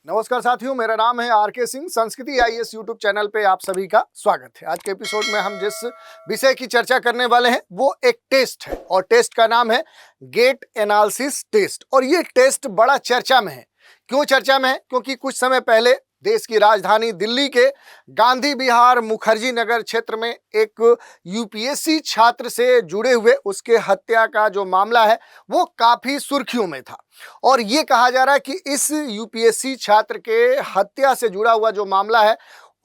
नमस्कार साथियों, मेरा नाम है आर के सिंह। संस्कृति आईएएस यूट्यूब चैनल पे आप सभी का स्वागत है। आज के एपिसोड में हम जिस विषय की चर्चा करने वाले हैं वो एक टेस्ट है और टेस्ट का नाम है गेट एनालिसिस टेस्ट। और ये टेस्ट बड़ा चर्चा में है। क्यों चर्चा में है? क्योंकि कुछ समय पहले देश की राजधानी दिल्ली के गांधी विहार मुखर्जी नगर क्षेत्र में एक यूपीएससी छात्र से जुड़े हुए उसके हत्या का जो मामला है वो काफी सुर्खियों में था। और ये कहा जा रहा है कि इस यूपीएससी छात्र के हत्या से जुड़ा हुआ जो मामला है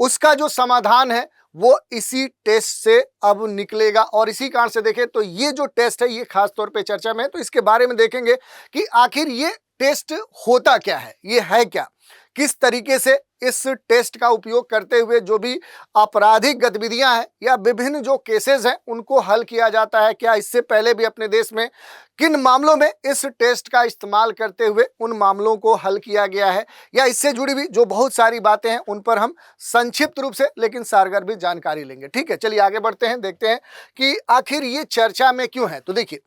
उसका जो समाधान है वो इसी टेस्ट से अब निकलेगा। और इसी कारण से देखें तो ये जो टेस्ट है ये खास तौर पे चर्चा में है। तो इसके बारे में देखेंगे कि आखिर ये टेस्ट होता क्या है, ये है क्या, किस तरीके से इस टेस्ट का उपयोग करते हुए जो भी आपराधिक गतिविधियां हैं या विभिन्न जो केसेस हैं उनको हल किया जाता है। क्या इससे पहले भी अपने देश में किन मामलों में इस टेस्ट का इस्तेमाल करते हुए उन मामलों को हल किया गया है, या इससे जुड़ी हुई जो बहुत सारी बातें हैं उन पर हम संक्षिप्त रूप से लेकिन सारगर भी जानकारी लेंगे। ठीक है, चलिए आगे बढ़ते हैं, देखते हैं कि आखिर ये चर्चा में क्यों है। तो देखिए,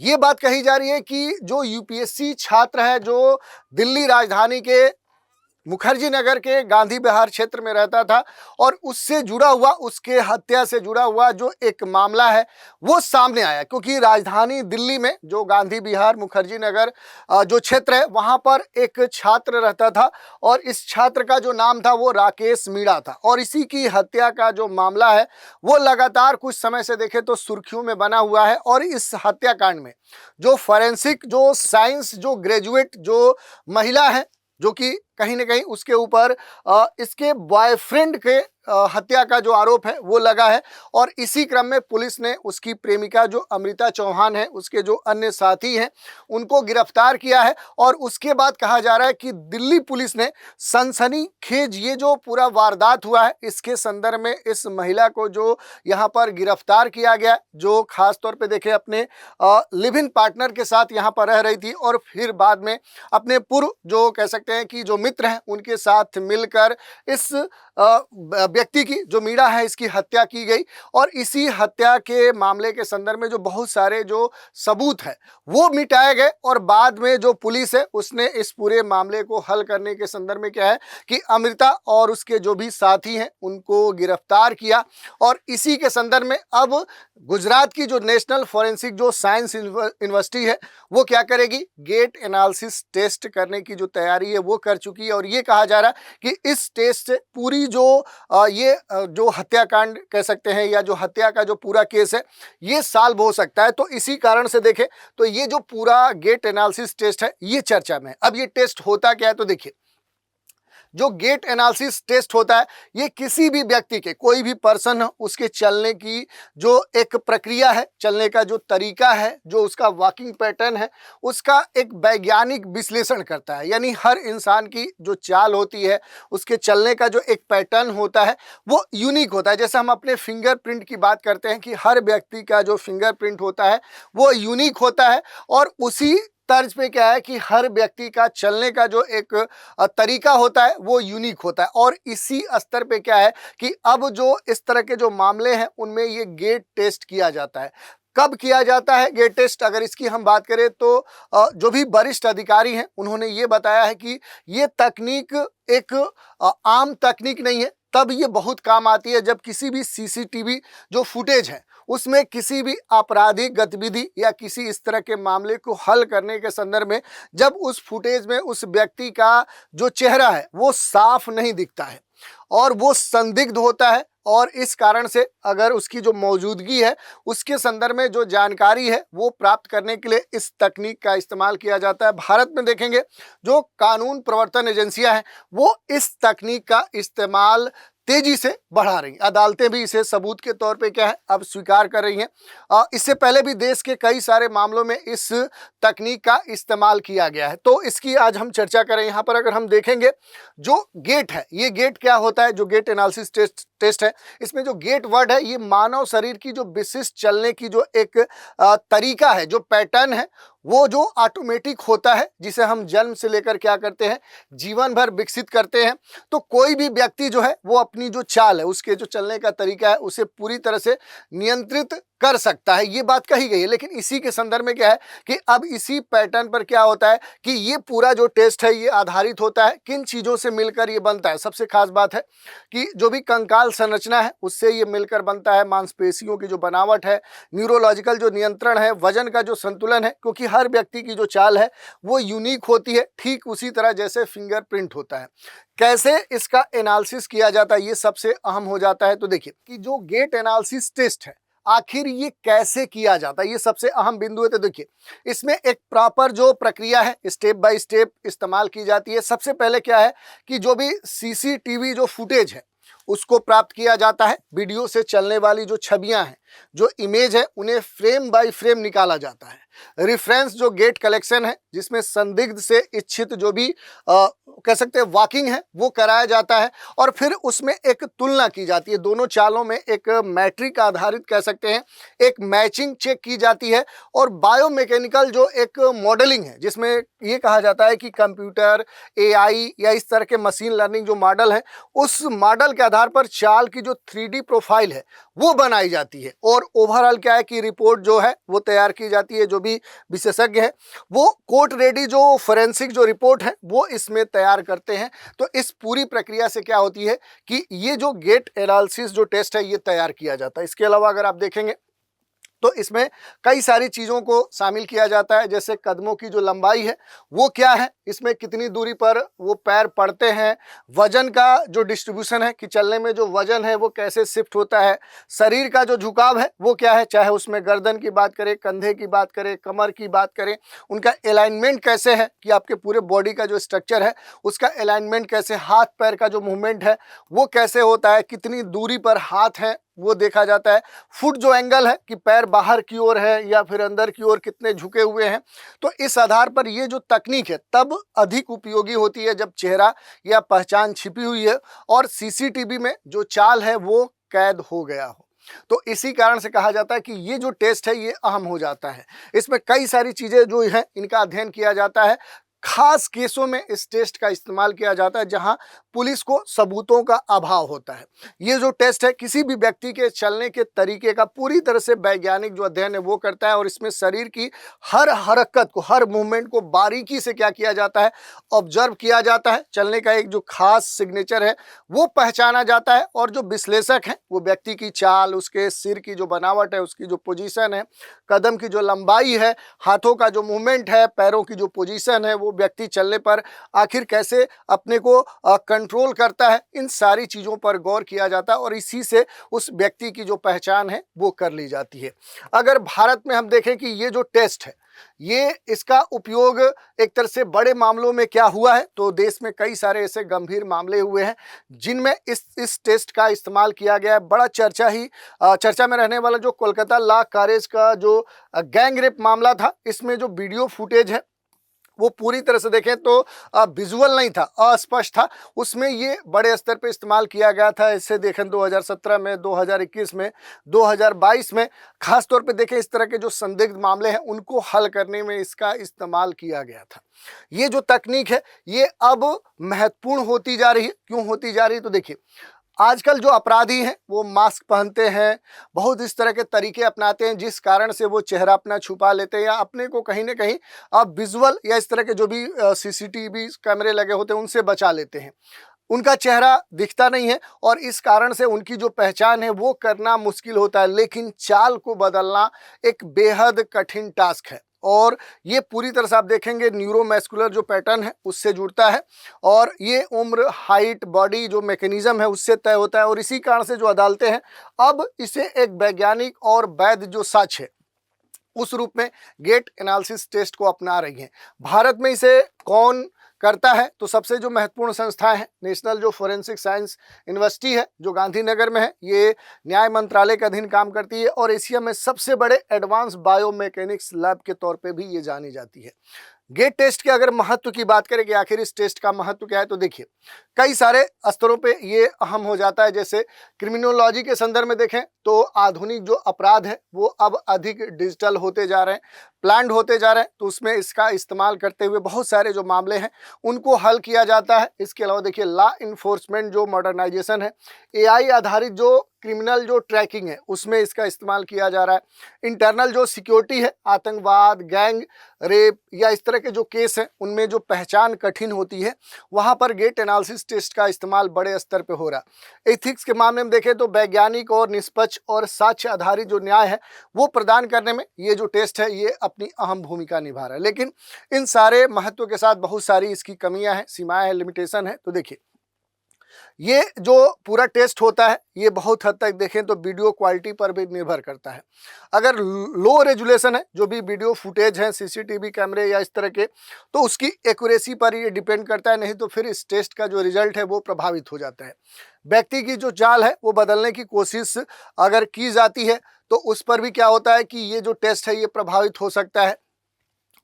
ये बात कही जा रही है कि जो यूपीएससी छात्र है जो दिल्ली राजधानी के मुखर्जी नगर के गांधी विहार क्षेत्र में रहता था और उससे जुड़ा हुआ, उसके हत्या से जुड़ा हुआ जो एक मामला है वो सामने आया। क्योंकि राजधानी दिल्ली में जो गांधी विहार मुखर्जी नगर जो क्षेत्र है वहां पर एक छात्र रहता था और इस छात्र का जो नाम था वो राकेश मीणा था। और इसी की हत्या का जो मामला है वो लगातार कुछ समय से देखे तो सुर्खियों में बना हुआ है। और इस हत्याकांड में जो फॉरेंसिक जो साइंस जो ग्रेजुएट जो महिला है जो कि कहीं ना कहीं उसके ऊपर इसके बॉयफ्रेंड के हत्या का जो आरोप है वो लगा है। और इसी क्रम में पुलिस ने उसकी प्रेमिका जो अमृता चौहान है, उसके जो अन्य साथी हैं उनको गिरफ्तार किया है। और उसके बाद कहा जा रहा है कि दिल्ली पुलिस ने सनसनीखेज ये जो पूरा वारदात हुआ है इसके संदर्भ में इस महिला को जो यहाँ पर गिरफ्तार किया गया, जो खास तौर पे देखे अपने लिव इन पार्टनर के साथ यहाँ पर रह रही थी और फिर बाद में अपने पूर्व जो कह सकते हैं कि जो मित्र हैं उनके साथ मिलकर इस व्यक्ति की जो मीणा है इसकी हत्या की गई। और इसी हत्या के मामले के संदर्भ में जो बहुत सारे जो सबूत है वो मिटाए गए। और बाद में जो पुलिस है उसने इस पूरे मामले को हल करने के संदर्भ में क्या है कि अमृता और उसके जो भी साथी हैं उनको गिरफ्तार किया। और इसी के संदर्भ में अब गुजरात की जो नेशनल फॉरेंसिक जो साइंस यूनिवर्सिटी है वो क्या करेगी, गेट एनालिसिस टेस्ट करने की जो तैयारी है वो कर चुकी है। और ये कहा जा रहा है कि इस टेस्ट से पूरी जो ये जो हत्याकांड कह सकते हैं या जो हत्या का जो पूरा केस है ये सॉल्व हो सकता है। तो इसी कारण से देखें तो ये जो पूरा गेट एनालिसिस टेस्ट है ये चर्चा में है। अब ये टेस्ट होता क्या है, तो देखिए, जो गेट एनालिसिस टेस्ट होता है ये किसी भी व्यक्ति के, कोई भी पर्सन उसके चलने की जो एक प्रक्रिया है, चलने का जो तरीका है, जो उसका वॉकिंग पैटर्न है उसका एक वैज्ञानिक विश्लेषण करता है। यानी हर इंसान की जो चाल होती है, उसके चलने का जो एक पैटर्न होता है वो यूनिक होता है। जैसे हम अपने फिंगरप्रिंट की बात करते हैं कि हर व्यक्ति का जो फिंगरप्रिंट होता है वो यूनिक होता है। और उसी तर्ज पे क्या है कि हर व्यक्ति का चलने का जो एक तरीका होता है वो यूनिक होता है। और इसी स्तर पे क्या है कि अब जो इस तरह के जो मामले हैं उनमें ये गेट टेस्ट किया जाता है। कब किया जाता है गेट टेस्ट, अगर इसकी हम बात करें तो जो भी वरिष्ठ अधिकारी हैं उन्होंने ये बताया है कि ये तकनीक एक आम तकनीक नहीं है। तब ये बहुत काम आती है जब किसी भी सीसीटीवी जो फुटेज है उसमें किसी भी आपराधिक गतिविधि या किसी इस तरह के मामले को हल करने के संदर्भ में जब उस फुटेज में उस व्यक्ति का जो चेहरा है वो साफ नहीं दिखता है और वो संदिग्ध होता है। और इस कारण से अगर उसकी जो मौजूदगी है उसके संदर्भ में जो जानकारी है वो प्राप्त करने के लिए इस तकनीक का इस्तेमाल किया जाता है। भारत में देखेंगे जो कानून प्रवर्तन एजेंसियां हैं वो इस तकनीक का इस्तेमाल तेजी से बढ़ा रही हैं। अदालतें भी इसे सबूत के तौर पे क्या है अब स्वीकार कर रही हैं। इससे पहले भी देश के कई सारे मामलों में इस तकनीक का इस्तेमाल किया गया है। तो इसकी आज हम चर्चा करें। यहाँ पर अगर हम देखेंगे जो गेट है, ये गेट क्या होता है, जो गेट एनालिसिस टेस्ट है, इसमें जो गेट वर्ड है ये मानव शरीर की जो विशिष्ट चलने की जो एक तरीका है, जो पैटर्न है वो जो ऑटोमेटिक होता है, जिसे हम जन्म से लेकर क्या करते हैं जीवन भर विकसित करते हैं। तो कोई भी व्यक्ति जो है वो अपनी जो चाल है, उसके जो चलने का तरीका है उसे पूरी तरह से नियंत्रित कर सकता है, ये बात कही गई है। लेकिन इसी के संदर्भ में क्या है कि अब इसी पैटर्न पर क्या होता है कि ये पूरा जो टेस्ट है ये आधारित होता है किन चीज़ों से मिलकर ये बनता है। सबसे खास बात है कि जो भी कंकाल संरचना है उससे ये मिलकर बनता है, मांसपेशियों की जो बनावट है, न्यूरोलॉजिकल जो नियंत्रण है, वजन का जो संतुलन है, क्योंकि हर व्यक्ति की जो चाल है वो यूनिक होती है, ठीक उसी तरह जैसे फिंगरप्रिंट होता है। कैसे इसका एनालिसिस किया जाता है ये सबसे अहम हो जाता है। तो देखिए कि जो गेट एनालिसिस टेस्ट है आखिर ये कैसे किया जाता है, ये सबसे अहम बिंदु है। तो देखिए इसमें एक प्रॉपर जो प्रक्रिया है स्टेप बाय स्टेप इस्तेमाल की जाती है। सबसे पहले क्या है कि जो भी सीसीटीवी जो फुटेज है उसको प्राप्त किया जाता है। वीडियो से चलने वाली जो छवियां हैं, जो इमेज है, उन्हें फ्रेम बाय फ्रेम निकाला जाता है। रेफरेंस जो गेट कलेक्शन है जिसमें संदिग्ध से इच्छित जो भी कह सकते हैं वॉकिंग है वो कराया जाता है और फिर उसमें एक तुलना की जाती है। दोनों चालों में एक मैट्रिक आधारित कह सकते हैं एक मैचिंग चेक की जाती है और बायोमैकेनिकल जो एक मॉडलिंग है जिसमें ये कहा जाता है कि कंप्यूटर, एआई या इस तरह के मशीन लर्निंग जो मॉडल है उस मॉडल के आधार पर चाल की जो 3D प्रोफाइल है वो बनाई जाती है और ओवरऑल क्या है कि रिपोर्ट जो है वो तैयार की जाती है। जो भी विशेषज्ञ है वो कोर्ट रेडी जो फोरेंसिक जो रिपोर्ट है वो इसमें तैयार करते हैं। तो इस पूरी प्रक्रिया से क्या होती है कि ये जो गेट एनालिसिस जो टेस्ट है ये तैयार किया जाता है। इसके अलावा अगर आप देखेंगे तो इसमें कई सारी चीज़ों को शामिल किया जाता है, जैसे कदमों की जो लंबाई है वो क्या है, इसमें कितनी दूरी पर वो पैर पड़ते हैं, वजन का जो डिस्ट्रीब्यूशन है कि चलने में जो वजन है वो कैसे शिफ्ट होता है, शरीर का जो झुकाव है वो क्या है, चाहे उसमें गर्दन की बात करें, कंधे की बात करें, कमर की बात करें, उनका अलाइनमेंट कैसे है कि आपके पूरे बॉडी का जो स्ट्रक्चर है उसका अलाइनमेंट कैसे, हाथ पैर का जो मूवमेंट है वो कैसे होता है, कितनी दूरी पर हाथ है वो देखा जाता है, फुट जो एंगल है कि पैर बाहर की ओर है या फिर अंदर की ओर कितने झुके हुए हैं। तो इस आधार पर ये जो तकनीक है तब अधिक उपयोगी होती है जब चेहरा या पहचान छिपी हुई है और सीसीटीवी में जो चाल है वो कैद हो गया हो। तो इसी कारण से कहा जाता है कि ये जो टेस्ट है ये अहम हो जाता है। इसमें कई सारी चीज़ें जो हैं इनका अध्ययन किया जाता है। खास केसों में इस टेस्ट का इस्तेमाल किया जाता है जहां पुलिस को सबूतों का अभाव होता है। ये जो टेस्ट है किसी भी व्यक्ति के चलने के तरीके का पूरी तरह से वैज्ञानिक जो अध्ययन है वो करता है और इसमें शरीर की हर हरकत को, हर मूवमेंट को बारीकी से क्या किया जाता है, ऑब्जर्व किया जाता है। चलने का एक जो खास सिग्नेचर है वो पहचाना जाता है और जो विश्लेषक हैं वो व्यक्ति की चाल, उसके सिर की जो बनावट है, उसकी जो पोजीशन है, कदम की जो लंबाई है, हाथों का जो मूवमेंट है, पैरों की जो पोजीशन है, वो व्यक्ति चलने पर आखिर कैसे अपने को कंट्रोल करता है, इन सारी चीज़ों पर गौर किया जाता है और इसी से उस व्यक्ति की जो पहचान है वो कर ली जाती है। अगर भारत में हम देखें कि ये जो टेस्ट है ये इसका उपयोग एक तरह से बड़े मामलों में क्या हुआ है, तो देश में कई सारे ऐसे गंभीर मामले हुए हैं जिनमें इस टेस्ट का इस्तेमाल किया गया है। बड़ा चर्चा में रहने वाला जो कोलकाता लॉ कॉलेज का जो गैंग रेप मामला था, इसमें जो वीडियो फुटेज है वो पूरी तरह से देखें तो विजुअल नहीं था, अस्पष्ट था, उसमें ये बड़े स्तर पे इस्तेमाल किया गया था। इसे देखें 2017 में, 2021 में, 2022 में, खास तौर पे देखें इस तरह के जो संदिग्ध मामले हैं उनको हल करने में इसका इस्तेमाल किया गया था। ये जो तकनीक है ये अब महत्वपूर्ण होती जा रही है। क्यों होती जा रही है, तो देखिए आजकल जो अपराधी हैं वो मास्क पहनते हैं, बहुत इस तरह के तरीके अपनाते हैं जिस कारण से वो चेहरा अपना छुपा लेते हैं या अपने को कहीं ना कहीं अब विजुअल या इस तरह के जो भी सीसीटीवी कैमरे लगे होते हैं उनसे बचा लेते हैं। उनका चेहरा दिखता नहीं है और इस कारण से उनकी जो पहचान है वो करना मुश्किल होता है। लेकिन चाल को बदलना एक बेहद कठिन टास्क है और ये पूरी तरह से आप देखेंगे न्यूरोमस्कुलर जो पैटर्न है उससे जुड़ता है और ये उम्र, हाइट, बॉडी जो मैकेनिज्म है उससे तय होता है और इसी कारण से जो अदालतें हैं अब इसे एक वैज्ञानिक और वैध जो साक्ष्य है उस रूप में गेट एनालिसिस टेस्ट को अपना रही हैं। भारत में इसे कौन करता है, तो सबसे जो महत्वपूर्ण संस्था है नेशनल जो फोरेंसिक साइंस यूनिवर्सिटी है जो गांधीनगर में है, ये न्याय मंत्रालय के अधीन काम करती है और एशिया में सबसे बड़े एडवांस बायोमैकेनिक्स लैब के तौर पे भी ये जानी जाती है। गेट टेस्ट के अगर महत्व की बात करें कि आखिर इस टेस्ट का महत्व क्या है, तो देखिए कई सारे स्तरों पे ये अहम हो जाता है। जैसे क्रिमिनोलॉजी के संदर्भ में देखें तो आधुनिक जो अपराध है वो अब अधिक डिजिटल होते जा रहे हैं, प्लान्ड होते जा रहे हैं, तो उसमें इसका इस्तेमाल करते हुए बहुत सारे जो मामले हैं उनको हल किया जाता है। इसके अलावा देखिए लॉ इन्फोर्समेंट जो मॉडर्नाइजेशन है, एआई आधारित जो क्रिमिनल जो ट्रैकिंग है उसमें इसका इस्तेमाल किया जा रहा है। इंटरनल जो सिक्योरिटी है, आतंकवाद, गैंग रेप या इस तरह के जो केस हैं उनमें जो पहचान कठिन होती है वहाँ पर गेट एनालिसिस टेस्ट का इस्तेमाल बड़े स्तर पे हो रहा है। एथिक्स के मामले में देखें तो वैज्ञानिक और निष्पक्ष और साक्ष्य आधारित जो न्याय है वो प्रदान करने में ये जो टेस्ट है ये अपनी अहम भूमिका निभा रहा है। लेकिन इन सारे महत्व के साथ बहुत सारी इसकी कमियां हैं, सीमाएं हैं, लिमिटेशन है। तो देखिए, ये जो पूरा टेस्ट होता है ये बहुत हद तक देखें तो वीडियो क्वालिटी पर भी निर्भर करता है। अगर लो रेजुलेशन है, जो भी वीडियो फुटेज है सीसीटीवी कैमरे या इस तरह के, तो उसकी एक्यूरेसी पर ये डिपेंड करता है, नहीं तो फिर इस टेस्ट का जो रिजल्ट है वो प्रभावित हो जाता है। व्यक्ति की जो चाल है वो बदलने की कोशिश अगर की जाती है तो उस पर भी क्या होता है कि ये जो टेस्ट है ये प्रभावित हो सकता है।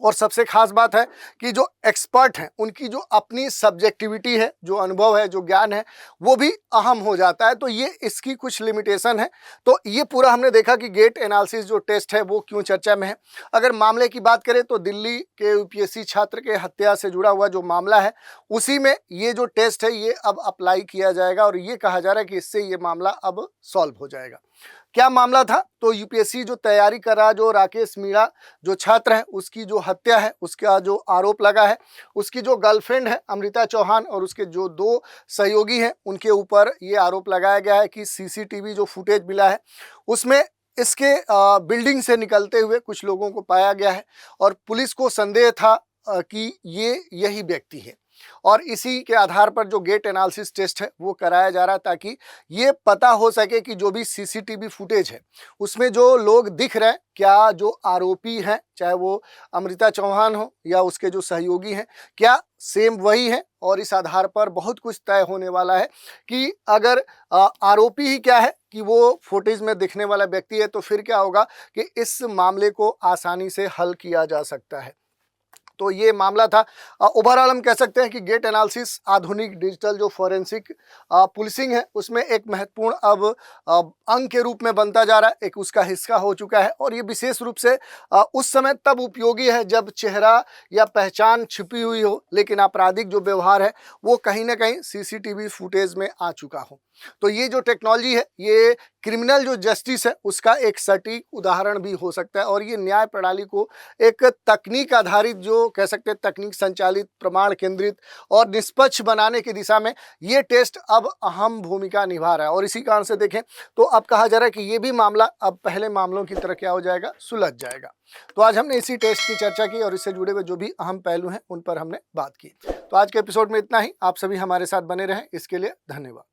और सबसे खास बात है कि जो एक्सपर्ट हैं उनकी जो अपनी सब्जेक्टिविटी है, जो अनुभव है, जो ज्ञान है, वो भी अहम हो जाता है। तो ये इसकी कुछ लिमिटेशन है। तो ये पूरा हमने देखा कि गेट एनालिसिस जो टेस्ट है वो क्यों चर्चा में है। अगर मामले की बात करें तो दिल्ली के यूपीएससी छात्र के हत्या से जुड़ा हुआ जो मामला है उसी में ये जो टेस्ट है ये अब अप्लाई किया जाएगा और ये कहा जा रहा है कि इससे ये मामला अब सॉल्व हो जाएगा। क्या मामला था? तो यूपीएससी जो तैयारी कर रहा, जो राकेश मीणा जो छात्र है उसकी जो हत्या है उसका जो आरोप लगा है, उसकी जो गर्लफ्रेंड है अमृता चौहान और उसके जो 2 सहयोगी हैं उनके ऊपर ये आरोप लगाया गया है कि सीसीटीवी जो फुटेज मिला है उसमें इसके बिल्डिंग से निकलते हुए कुछ लोगों को पाया गया है और पुलिस को संदेह था कि ये यही व्यक्ति है। और इसी के आधार पर जो गेट एनालिसिस टेस्ट है वो कराया जा रहा है ताकि ये पता हो सके कि जो भी सीसीटीवी फुटेज है उसमें जो लोग दिख रहे हैं, क्या जो आरोपी हैं, चाहे वो अमृता चौहान हो या उसके जो सहयोगी हैं, क्या सेम वही है। और इस आधार पर बहुत कुछ तय होने वाला है कि अगर आरोपी ही क्या है कि वो फुटेज में दिखने वाला व्यक्ति है तो फिर क्या होगा कि इस मामले को आसानी से हल किया जा सकता है। तो ये मामला था। ओवरऑल हम कह सकते हैं कि गेट एनालिसिस आधुनिक डिजिटल जो फॉरेंसिक पुलिसिंग है उसमें एक महत्वपूर्ण अब अंग के रूप में बनता जा रहा है, एक उसका हिस्सा हो चुका है। और ये विशेष रूप से उस समय तब उपयोगी है जब चेहरा या पहचान छिपी हुई हो, लेकिन आपराधिक जो व्यवहार है वो कहीं ना कहीं सीसीटीवी फुटेज में आ चुका हो। तो ये जो टेक्नोलॉजी है ये क्रिमिनल जो जस्टिस है उसका एक सटीक उदाहरण भी हो सकता है और ये न्याय प्रणाली को एक तकनीक आधारित, जो कह सकते हैं तकनीक संचालित, प्रमाण केंद्रित और निष्पक्ष बनाने की दिशा में ये टेस्ट अब अहम भूमिका निभा रहा है। और इसी कारण से देखें तो अब कहा जा रहा है कि ये भी मामला अब पहले मामलों की तरह क्या हो जाएगा, सुलझ जाएगा। तो आज हमने इसी टेस्ट की चर्चा की और इससे जुड़े हुए जो भी अहम पहलू हैं उन पर हमने बात की। तो आज के एपिसोड में इतना ही। आप सभी हमारे साथ बने रहें, इसके लिए धन्यवाद।